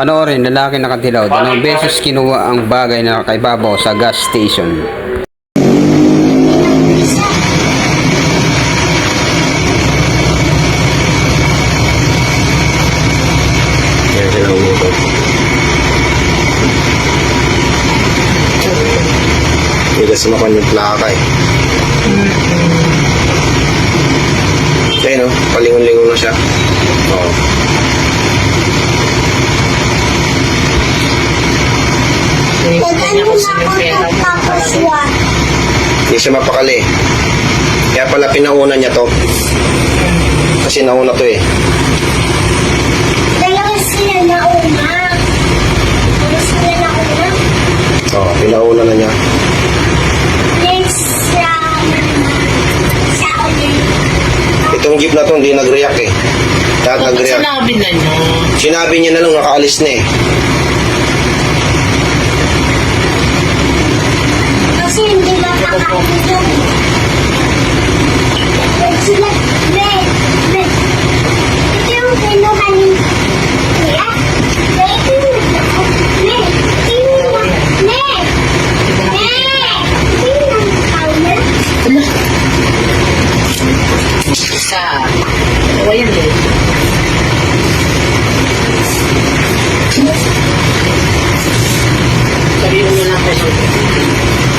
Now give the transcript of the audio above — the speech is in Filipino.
Panoorin, lalaki nakatilaw. Dalawang beses kinuha ang bagay na kaibabaw sa gas station. Yan sila umutot. Tigas naman yung plaka eh. Ayun o, palingon-lingon na siya. Oo. Hindi siya mapakali. Kaya pala pinauna niya to. Kasi nauna to eh. Dalawa sila nauna. Dalawa sila nauna. Oo, pinauna na niya. Next sa ulit. Itong jeep na to hindi nag-react eh. Dahil Bakit nag-react. sinabi na nyo? Sinabi niya na nung nakaalis na eh. Kasi hindi mapakali yun. Sila, red. Ito yung kinuha ni Kuya. Ito yung red. Ito yung red. Ito yung powder. Isa. Dalawa yan eh. Sabihin mo na lang kasi.